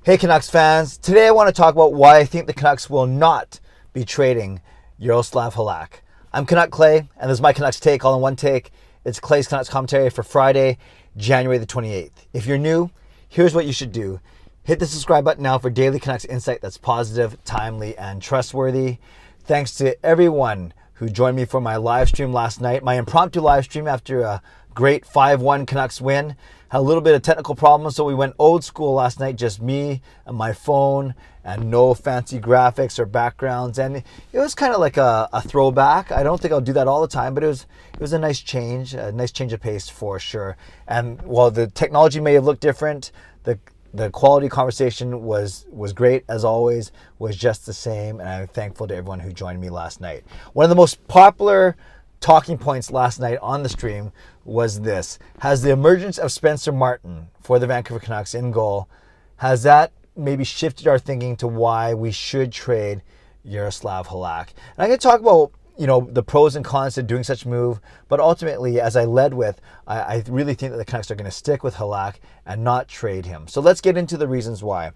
Hey Canucks fans, today I want to talk about why I think the Canucks will not be trading Jaroslav Halak. I'm Canuck Clay, and this is my Canucks take all in one take. It's Clay's Canucks commentary for Friday, January the 28th. If you're new, here's what you should do. Hit the subscribe button now for daily Canucks insight that's positive, timely, and trustworthy. Thanks to everyone who joined me for my live stream last night, my impromptu live stream after a great 5-1 Canucks win. Had a little bit of technical problems, so we went old school last night, just me and my phone and no fancy graphics or backgrounds. And it was kind of like a throwback. I don't think I'll do that all the time, but it was a nice change of pace for sure. And while the technology may have looked different, the quality conversation was great as always, was just the same, and I'm thankful to everyone who joined me last night. One of the most popular talking points last night on the stream was this: has the emergence of Spencer Martin for the Vancouver Canucks in goal, has that maybe shifted our thinking to why we should trade Jaroslav Halak? And I'm going to talk about the pros and cons to doing such a move, but ultimately, as I led with, I really think that the Canucks are going to stick with Halak and not trade him. So let's get into the reasons why.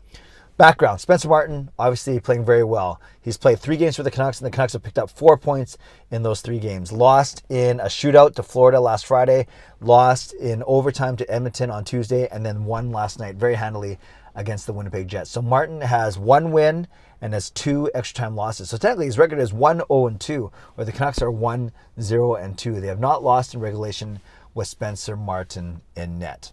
Background: Spencer Martin, obviously playing very well. He's played 3 games for the Canucks, and the Canucks have picked up 4 points in those 3 games. Lost in a shootout to Florida last Friday, lost in overtime to Edmonton on Tuesday, and then won last night very handily against the Winnipeg Jets. So Martin has 1 win and has 2 extra time losses. So technically his record is 1-0-2, where the Canucks are 1-0-2. They have not lost in regulation with Spencer Martin in net.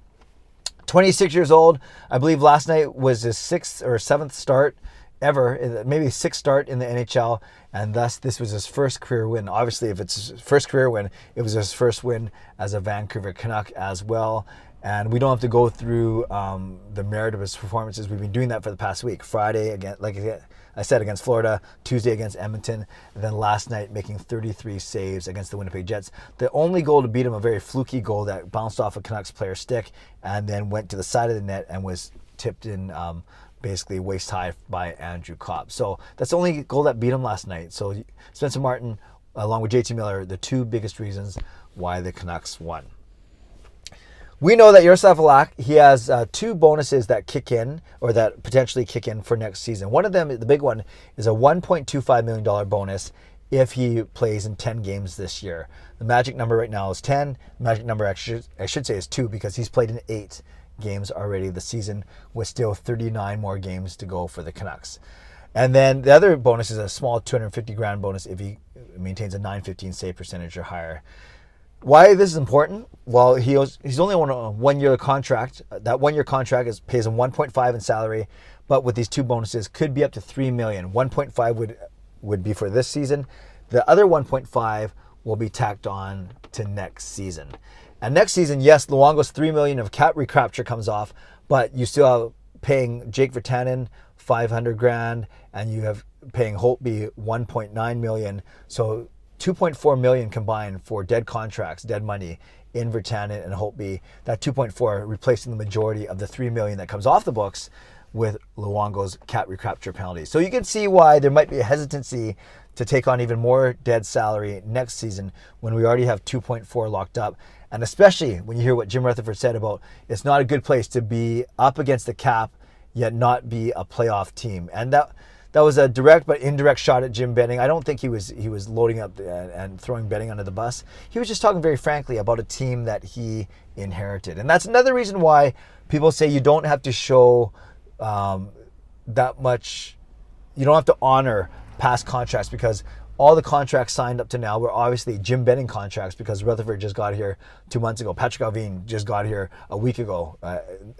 26 years old. I believe last night was his 6th or 7th start ever, maybe 6th start in the NHL, and thus this was his first career win. Obviously, if it's his first career win, it was his first win as a Vancouver Canuck as well. And we don't have to go through the merit of his performances. We've been doing that for the past week. Friday, again, like I said, against Florida, Tuesday against Edmonton, and then last night making 33 saves against the Winnipeg Jets. The only goal to beat him, a very fluky goal that bounced off a Canucks player's stick and then went to the side of the net and was tipped in basically waist high by Andrew Kopp. So that's the only goal that beat him last night. So Spencer Martin, along with JT Miller, the 2 biggest reasons why the Canucks won. We know that Jaroslav Halak, he has 2 bonuses that kick in, or that potentially kick in for next season. One of them, the big one, is a $1.25 million bonus if he plays in 10 games this year. The magic number right now is 10. The magic number, I should say, is 2, because he's played in 8 games already this season, with still 39 more games to go for the Canucks. And then the other bonus is a small $250,000 bonus if he maintains a .915 save percentage or higher. Why this is important? Well, he's only on a 1-year contract. That 1-year contract pays him 1.5 in salary, but with these 2 bonuses could be up to $3 million. 1.5 would be for this season. The other 1.5 will be tacked on to next season. And next season, yes, Luongo's $3 million of cap recapture comes off, but you still have paying Jake Virtanen $500,000, and you have paying Holtby $1.9 million. So $2.4 million combined for dead contracts, dead money in Virtanen and Holtby. That 2.4 replacing the majority of the $3 million that comes off the books with Luongo's cap recapture penalty. So you can see why there might be a hesitancy to take on even more dead salary next season when we already have 2.4 locked up. And especially when you hear what Jim Rutherford said about it's not a good place to be up against the cap yet not be a playoff team. And that was a direct but indirect shot at Jim Benning. I don't think he was loading up and throwing Benning under the bus. He was just talking very frankly about a team that he inherited. And that's another reason why people say you don't have to show that much, you don't have to honor past contracts, because all the contracts signed up to now were obviously Jim Benning contracts, because Rutherford just got here 2 months ago. Patrick Allvin just got here a week ago,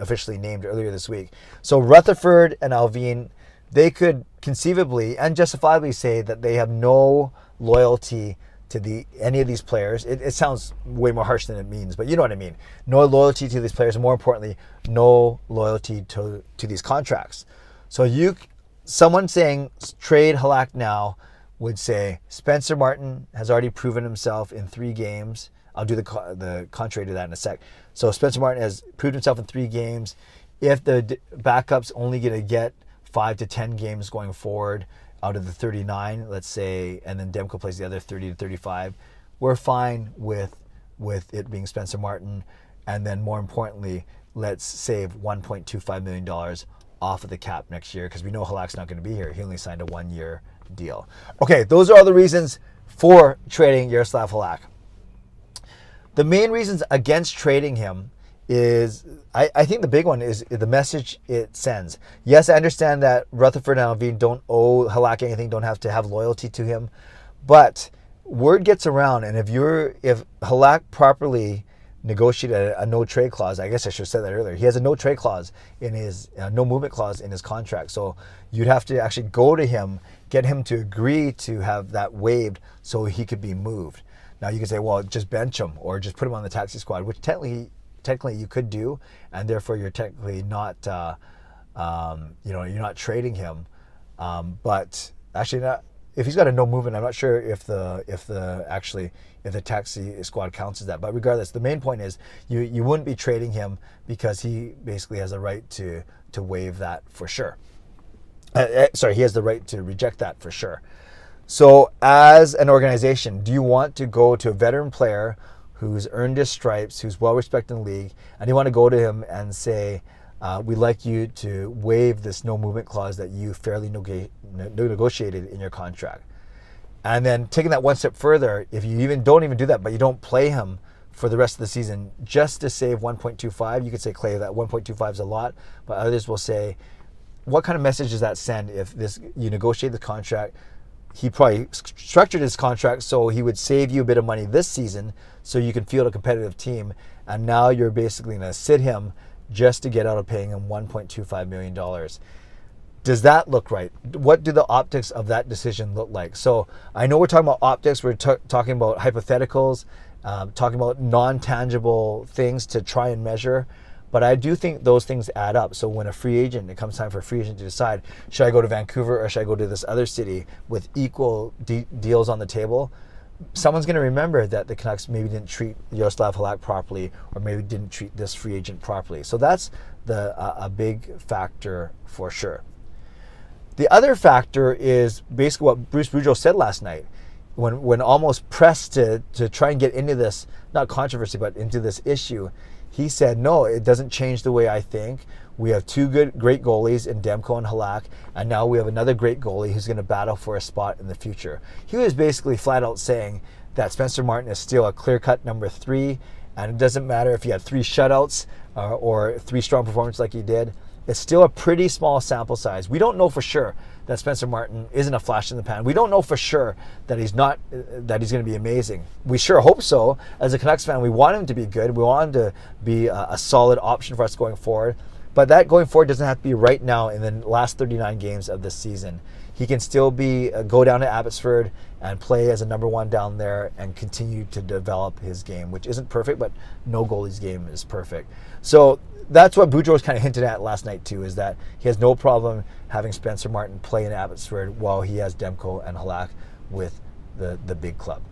officially named earlier this week. So Rutherford and Allvin, they could conceivably and justifiably say that they have no loyalty to any of these players. It sounds way more harsh than it means, but you know what I mean. No loyalty to these players, and more importantly, no loyalty to these contracts. So someone saying trade Halak now would say Spencer Martin has already proven himself in 3 games. I'll do the contrary to that in a sec. So Spencer Martin has proved himself in 3 games. If the backup's only going to get 5 to 10 games going forward out of the 39, let's say, and then Demko plays the other 30 to 35, we're fine with it being Spencer Martin. And then more importantly, let's save $1.25 million off of the cap next year because we know Halak's not going to be here. He only signed a 1-year deal. Okay, those are all the reasons for trading Jaroslav Halak. The main reasons against trading him is, I think the big one is the message it sends. Yes, I understand that Rutherford and Alvin don't owe Halak anything, don't have to have loyalty to him, but word gets around, and if Halak properly negotiated a no trade clause, I guess I should have said that earlier. He has a no trade clause in his no movement clause in his contract, so you'd have to actually go to him, get him to agree to have that waived so he could be moved. Now you could say, well, just bench him or just put him on the taxi squad, which technically you could do, and therefore you're technically not, you're not trading him. But actually, if he's got a no movement, I'm not sure if the taxi squad counts as that. But regardless, the main point is you wouldn't be trading him because he basically has a right to waive that for sure. He has the right to reject that for sure. So as an organization, do you want to go to a veteran player who's earned his stripes, who's well respected in the league, and you want to go to him and say, we'd like you to waive this no movement clause that you fairly negotiated in your contract? And then taking that one step further, if you don't even do that, but you don't play him for the rest of the season just to save 1.25, you could say, Clay, that 1.25 is a lot, but others will say, what kind of message does that send if you negotiate the contract? He probably structured his contract so he would save you a bit of money this season so you can field a competitive team, and now you're basically going to sit him just to get out of paying him $1.25 million. Does that look right? What do the optics of that decision look like? So I know we're talking about optics, we're talking about hypotheticals, talking about non-tangible things to try and measure, but I do think those things add up. So when it comes time for a free agent to decide, should I go to Vancouver or should I go to this other city with equal deals on the table, someone's going to remember that the Canucks maybe didn't treat Jaroslav Halak properly, or maybe didn't treat this free agent properly. So that's a big factor for sure. The other factor is basically what Bruce Boudreau said last night when almost pressed to try and get into this, not controversy, but into this issue. He said, no, it doesn't change the way I think. We have two great goalies in Demko and Halak, and now we have another great goalie who's going to battle for a spot in the future. He was basically flat out saying that Spencer Martin is still a clear-cut number 3, and it doesn't matter if he had 3 shutouts or 3 strong performances like he did. It's still a pretty small sample size. We don't know for sure that Spencer Martin isn't a flash in the pan. We don't know for sure that he's going to be amazing. We sure hope so. As a Canucks fan, we want him to be good. We want him to be a solid option for us going forward. But that going forward doesn't have to be right now in the last 39 games of this season. He can still go down to Abbotsford and play as a number 1 down there and continue to develop his game, which isn't perfect, but no goalie's game is perfect. So that's what Boudreau was kind of hinted at last night too, is that he has no problem having Spencer Martin play in Abbotsford while he has Demko and Halak with the big club.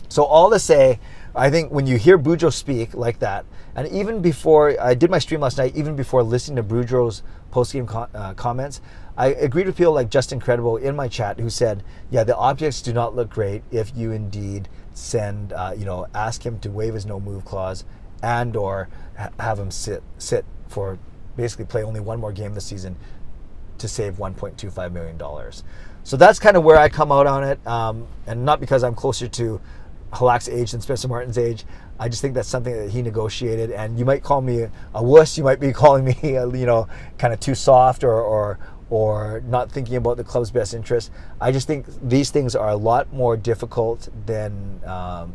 So all to say, I think when you hear Boudreau speak like that, and even before I did my stream last night, even before listening to Boudreau's post-game comments, I agreed with people like Justin Credible in my chat who said, yeah, the optics do not look great if you indeed send, ask him to waive his no-move clause and or have him sit for basically play only one more game this season to save $1.25 million. So that's kind of where I come out on it, and not because I'm closer to Halak's age than Spencer Martin's age. I just think that's something that he negotiated, and you might call me a wuss, you might be calling me kind of too soft or not thinking about the club's best interest. I just think these things are a lot more difficult than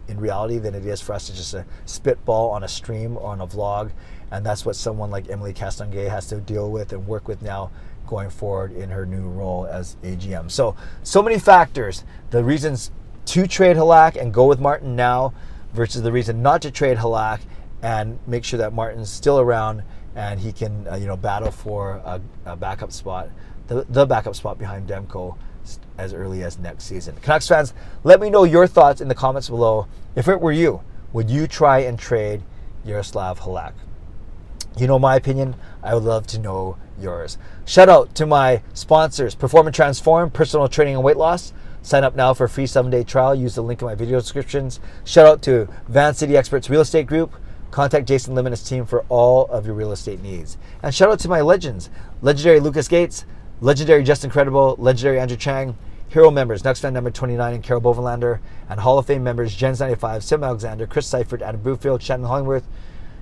in reality than it is for us to just spitball on a stream or on a vlog, and that's what someone like Emily Castonguay has to deal with and work with now going forward in her new role as AGM. So many factors. The reasons to trade Halak and go with Martin now versus the reason not to trade Halak and make sure that Martin's still around and he can battle for a backup spot, the backup spot behind Demko as early as next season. Canucks fans, let me know your thoughts in the comments below. If it were you, would you try and trade Jaroslav Halak? You know my opinion. I would love to know yours. Shout out to my sponsors, Perform and Transform, personal training and weight loss. Sign up now for a free 7-day trial. Use the link in my video descriptions. Shout out to Van City Experts Real Estate Group, Contact Jason Lim and his team for all of your real estate needs. And shout out to my legends. Legendary Lucas Gates, legendary Justin Credible, legendary Andrew Chang, Hero members, nucksfan number 29 and Carol Bovenlander, and Hall of Fame members, Jens95, simalexander, Chris Seifried, Adam Broomfield, Shannon Hollingworth,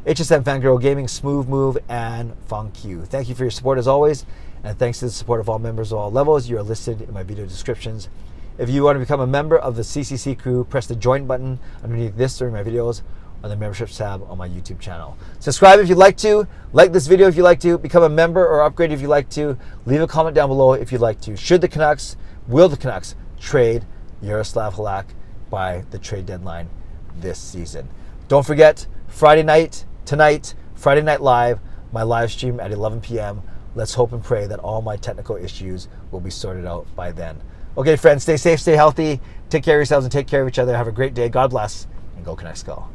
HSM Fangirl Gaming, Smooth Move, and Fong Q. Thank you for your support as always, and thanks to the support of all members of all levels. You are listed in my video descriptions. If you want to become a member of the CCC Crew, press the join button underneath this during my videos on the memberships tab on my YouTube channel. Subscribe if you'd like to, like this video if you'd like to, become a member or upgrade if you'd like to, leave a comment down below if you'd like to. Will the Canucks trade Jaroslav Halak by the trade deadline this season? Don't forget, Friday night, tonight, Friday Night Live, my live stream at 11 p.m. Let's hope and pray that all my technical issues will be sorted out by then. Okay, friends, stay safe, stay healthy, take care of yourselves and take care of each other. Have a great day. God bless, and go Canucks go.